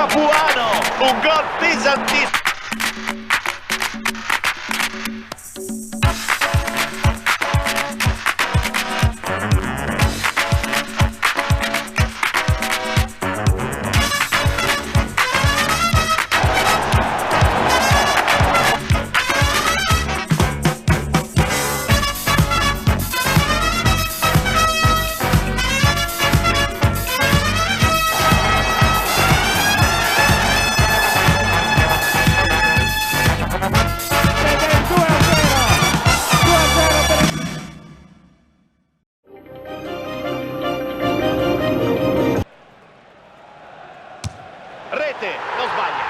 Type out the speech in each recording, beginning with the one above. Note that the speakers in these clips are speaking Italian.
Capuano, un gol pesantissimo. Rete, non sbaglia.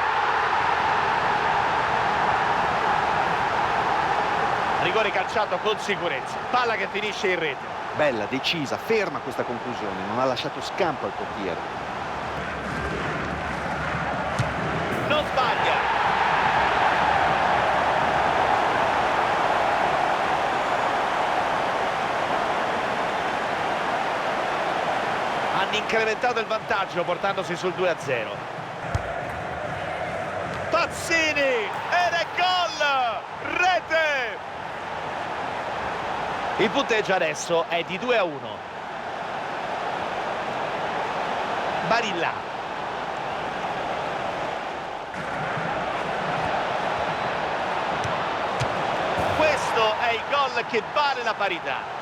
Rigore calciato con sicurezza. Palla che finisce in rete. Bella, decisa, ferma questa conclusione, non ha lasciato scampo al portiere. Non sbaglia. Hanno incrementato il vantaggio portandosi sul 2-0. Pazzini ed è gol! Rete! Il punteggio adesso è di 2-1. Barilla. Questo è il gol che vale la parità.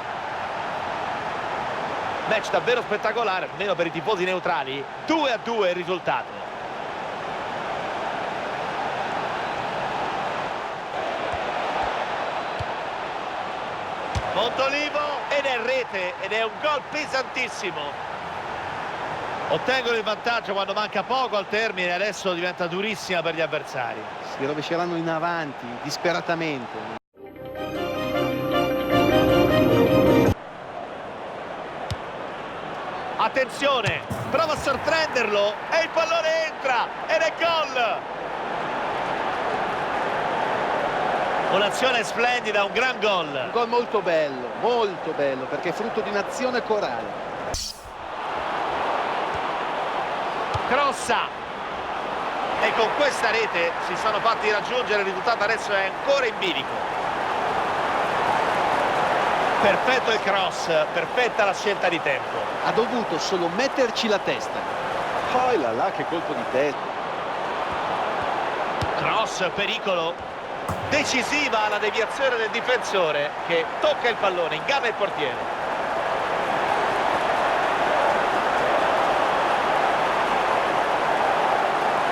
Match davvero spettacolare, almeno per i tifosi neutrali. 2-2 il risultato. Montolivo ed è rete ed è un gol pesantissimo. Ottengono il vantaggio quando manca poco al termine, adesso diventa durissima per gli avversari. Si rovesceranno in avanti disperatamente. Attenzione, prova a sorprenderlo e il pallone entra ed è gol. Un'azione splendida, un gran gol. Un gol molto bello, perché è frutto di un'azione corale. Crossa. E con questa rete si sono fatti raggiungere, il risultato adesso è ancora in bilico. Perfetto il cross, perfetta la scelta di tempo. Ha dovuto solo metterci la testa. Poi là, che colpo di testa. Cross, pericolo. Decisiva la deviazione del difensore che tocca il pallone, inganna il portiere.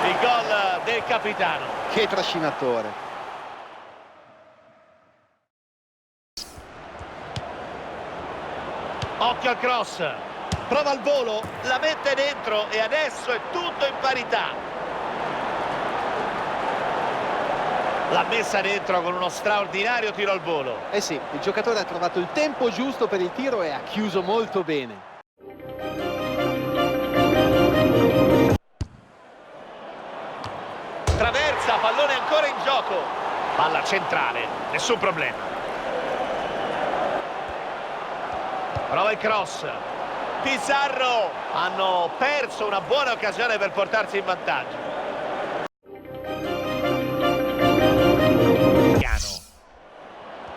Il gol del capitano. Che trascinatore. Occhio al cross. Prova il volo, la mette dentro e adesso è tutto in parità. L'ha messa dentro con uno straordinario tiro al volo. Eh sì, il giocatore ha trovato il tempo giusto per il tiro e ha chiuso molto bene. Traversa, pallone ancora in gioco. Palla centrale, nessun problema. Prova il cross. Pizarro. Hanno perso una buona occasione per portarsi in vantaggio.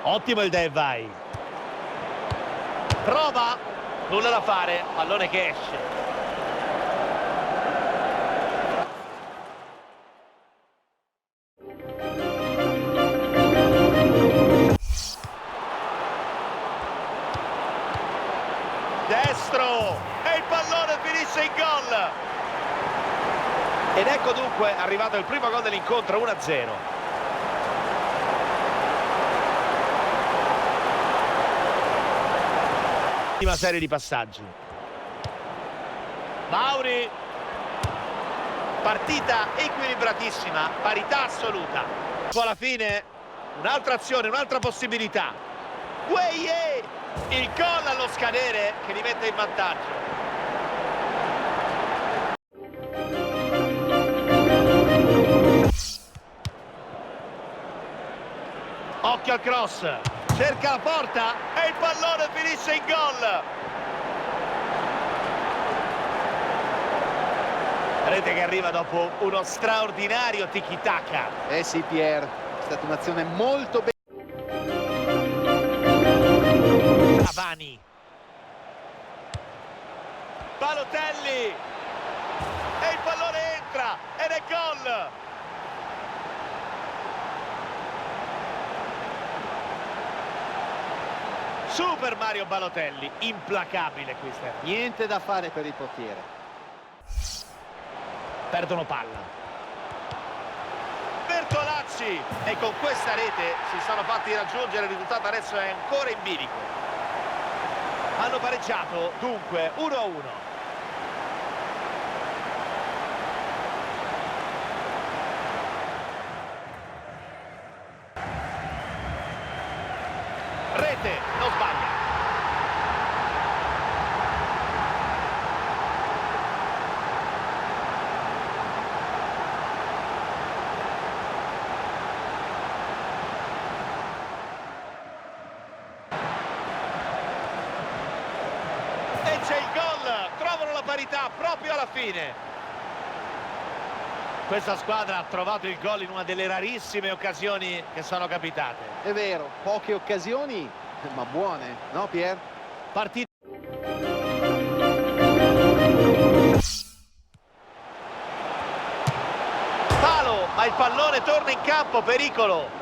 Ottimo il Del Valle. Prova, nulla da fare, pallone che esce. Destro e il pallone finisce in gol. Ed ecco dunque arrivato il primo gol dell'incontro, 1-0. Ultima serie di passaggi. Mauri. Partita equilibratissima, parità assoluta. Alla fine un'altra azione, un'altra possibilità. Gueye! Il gol allo scadere che li mette in vantaggio. Occhio al cross. Cerca la porta e il pallone finisce in gol. rete che arriva dopo uno straordinario tiki-taka. Eh sì, Pier, è stata un'azione molto bella. Cavani. Balotelli. E il pallone entra ed è gol. Super Mario Balotelli, implacabile questa. Niente da fare per il portiere. Perdono palla. Bertolacci, e con questa rete si sono fatti raggiungere il risultato, adesso è ancora in bilico. Hanno pareggiato dunque 1-1. Rete, non sbaglia. E c'è il gol, trovano la parità proprio alla fine. Questa squadra ha trovato il gol in una delle rarissime occasioni che sono capitate. È vero, poche occasioni, ma buone, no Pier? Partita. Palo, ma il pallone torna in campo, pericolo.